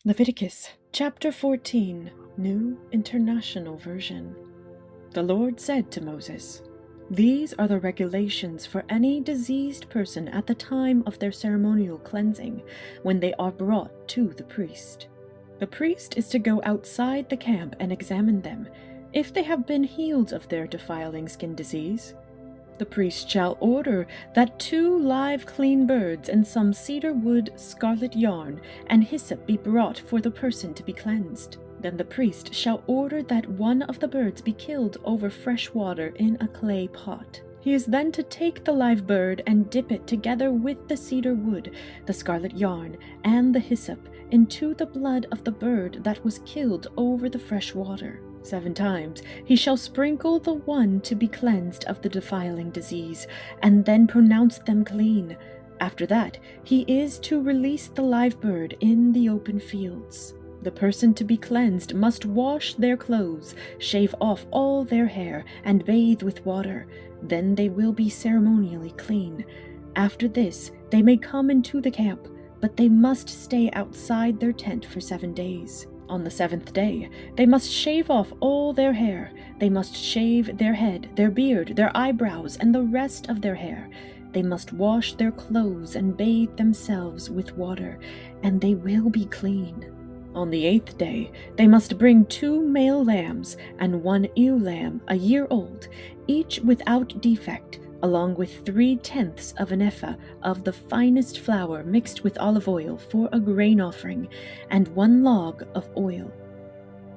Leviticus chapter 14, New International Version. The Lord said to Moses, "These are the regulations for any diseased person at the time of their ceremonial cleansing, when they are brought to the priest. The priest is to go outside the camp and examine them, if they have been healed of their defiling skin disease. The priest shall order that 2 live clean birds and some cedar wood, scarlet yarn, and hyssop be brought for the person to be cleansed. Then the priest shall order that one of the birds be killed over fresh water in a clay pot. He is then to take the live bird and dip it together with the cedar wood, the scarlet yarn, and the hyssop into the blood of the bird that was killed over the fresh water. 7 times he shall sprinkle the one to be cleansed of the defiling disease, and then pronounce them clean. After that he is to release the live bird in the open fields. The person to be cleansed must wash their clothes, shave off all their hair, and bathe with water. Then they will be ceremonially clean. After this they may come into the camp, but they must stay outside their tent for 7 days. On the 7th day, they must shave off all their hair. They must shave their head, their beard, their eyebrows, and the rest of their hair. They must wash their clothes and bathe themselves with water, and they will be clean. On the 8th day, they must bring 2 male lambs and 1 ewe lamb a year old, each without defect, along with 3/10 of an ephah of the finest flour mixed with olive oil for a grain offering, and 1 log of oil.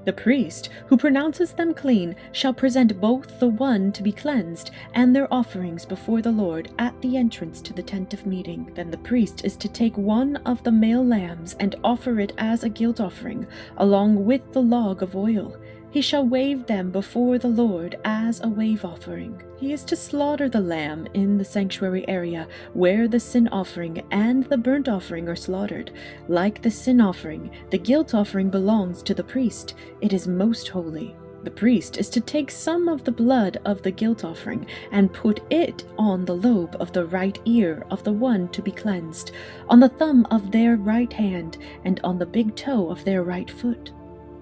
The priest who pronounces them clean shall present both the one to be cleansed and their offerings before the Lord at the entrance to the tent of meeting. Then the priest is to take 1 of the male lambs and offer it as a guilt offering, along with the log of oil. He shall wave them before the Lord as a wave offering. He is to slaughter the lamb in the sanctuary area where the sin offering and the burnt offering are slaughtered. Like the sin offering, the guilt offering belongs to the priest. It is most holy. The priest is to take some of the blood of the guilt offering and put it on the lobe of the right ear of the one to be cleansed, on the thumb of their right hand, and on the big toe of their right foot.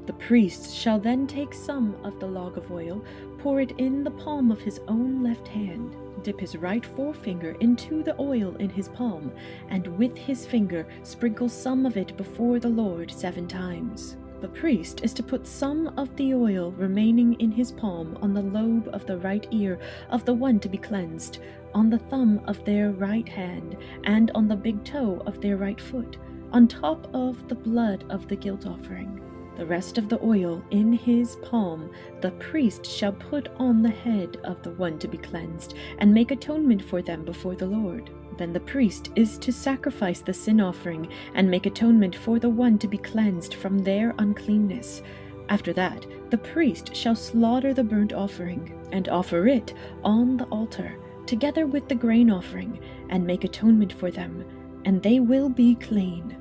The priest shall then take some of the log of oil, pour it in the palm of his own left hand, dip his right forefinger into the oil in his palm, and with his finger sprinkle some of it before the Lord 7 times. The priest is to put some of the oil remaining in his palm on the lobe of the right ear of the one to be cleansed, on the thumb of their right hand, and on the big toe of their right foot, on top of the blood of the guilt offering. The rest of the oil in his palm the priest shall put on the head of the one to be cleansed, and make atonement for them before the Lord. Then the priest is to sacrifice the sin offering, and make atonement for the one to be cleansed from their uncleanness. After that, the priest shall slaughter the burnt offering, and offer it on the altar, together with the grain offering, and make atonement for them, and they will be clean.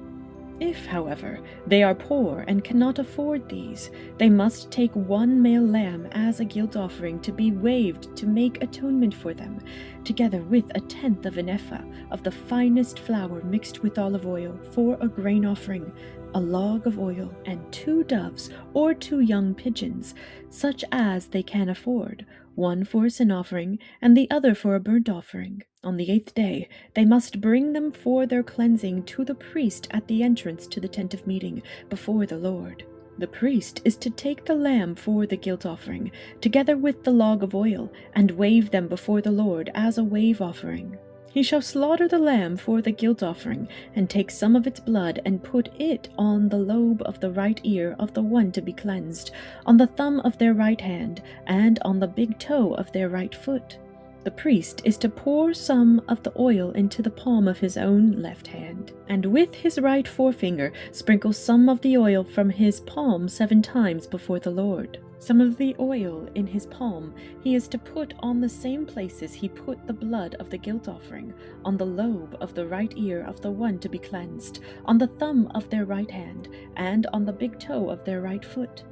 If, however, they are poor and cannot afford these, they must take 1 male lamb as a guilt offering to be waved to make atonement for them, together with 1/10 of an ephah of the finest flour mixed with olive oil for a grain offering, a log of oil, and 2 doves or 2 young pigeons, such as they can afford, 1 for a sin offering and the other for a burnt offering. On the 8th day they must bring them for their cleansing to the priest at the entrance to the tent of meeting before the Lord. The priest is to take the lamb for the guilt offering, together with the log of oil, and wave them before the Lord as a wave offering. He shall slaughter the lamb for the guilt offering, and take some of its blood and put it on the lobe of the right ear of the one to be cleansed, on the thumb of their right hand, and on the big toe of their right foot. The priest is to pour some of the oil into the palm of his own left hand, and with his right forefinger sprinkle some of the oil from his palm 7 times before the Lord. Some of the oil in his palm he is to put on the same places he put the blood of the guilt offering, on the lobe of the right ear of the one to be cleansed, on the thumb of their right hand, and on the big toe of their right foot.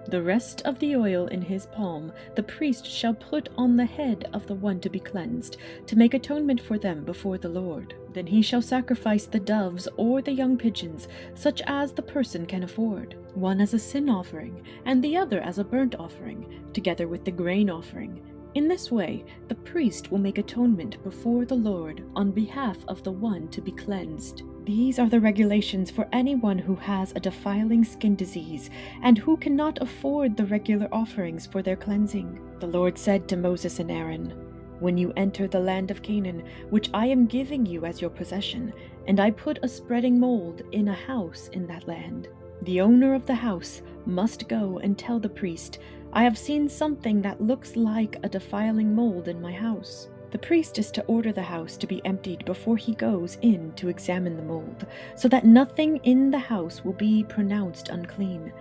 The rest of the oil in his palm the priest shall put on the head of the one to be cleansed, to make atonement for them before the Lord. Then he shall sacrifice the doves or the young pigeons, such as the person can afford, one as a sin offering, and the other as a burnt offering, together with the grain offering. In this way, the priest will make atonement before the Lord on behalf of the one to be cleansed. These are the regulations for anyone who has a defiling skin disease and who cannot afford the regular offerings for their cleansing. The Lord said to Moses and Aaron, "When you enter the land of Canaan, which I am giving you as your possession, and I put a spreading mold in a house in that land, the owner of the house must go and tell the priest, 'I have seen something that looks like a defiling mold in my house.' The priest is to order the house to be emptied before he goes in to examine the mold, so that nothing in the house will be pronounced unclean.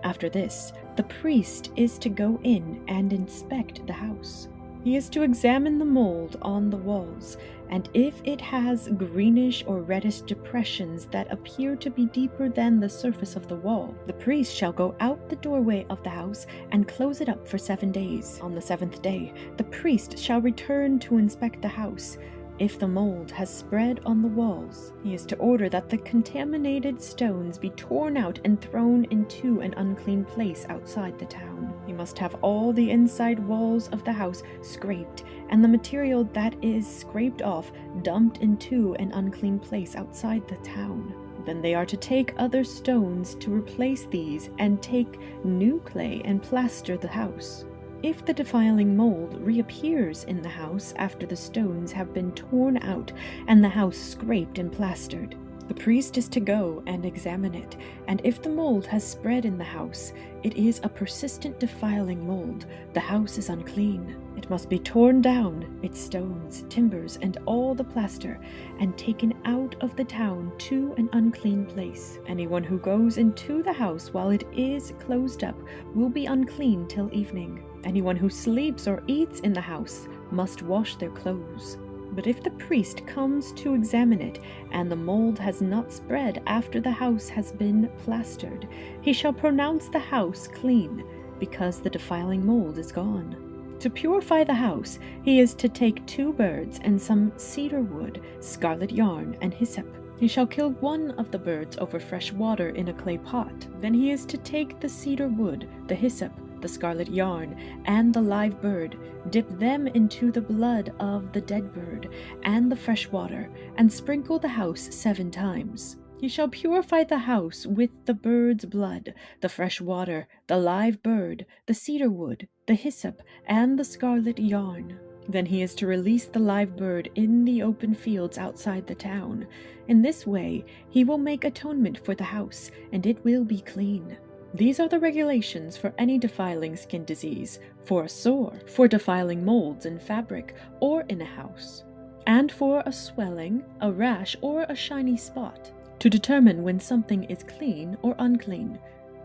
After this, the priest is to go in and inspect the house. He is to examine the mold on the walls, and if it has greenish or reddish depressions that appear to be deeper than the surface of the wall, the priest shall go out the doorway of the house and close it up for 7 days. On the 7th day, the priest shall return to inspect the house. If the mold has spread on the walls, he is to order that the contaminated stones be torn out and thrown into an unclean place outside the town. He must have all the inside walls of the house scraped, and the material that is scraped off dumped into an unclean place outside the town. Then they are to take other stones to replace these and take new clay and plaster the house. If the defiling mold reappears in the house after the stones have been torn out and the house scraped and plastered, the priest is to go and examine it, and if the mold has spread in the house, it is a persistent defiling mold. The house is unclean. It must be torn down, its stones, timbers, and all the plaster, and taken out of the town to an unclean place. Anyone who goes into the house while it is closed up will be unclean till evening. Anyone who sleeps or eats in the house must wash their clothes. But if the priest comes to examine it, and the mold has not spread after the house has been plastered, he shall pronounce the house clean, because the defiling mold is gone. To purify the house, he is to take 2 birds and some cedar wood, scarlet yarn, and hyssop. He shall kill one of the birds over fresh water in a clay pot. Then he is to take the cedar wood, the hyssop, the scarlet yarn, and the live bird, dip them into the blood of the dead bird and the fresh water, and sprinkle the house 7 times. He shall purify the house with the bird's blood, the fresh water, the live bird, the cedar wood, the hyssop, and the scarlet yarn. Then he is to release the live bird in the open fields outside the town. In this way he will make atonement for the house, and it will be clean. These are the regulations for any defiling skin disease, for a sore, for defiling molds in fabric or in a house, and for a swelling, a rash, or a shiny spot, to determine when something is clean or unclean.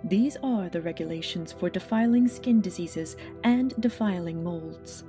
These are the regulations for defiling skin diseases and defiling molds.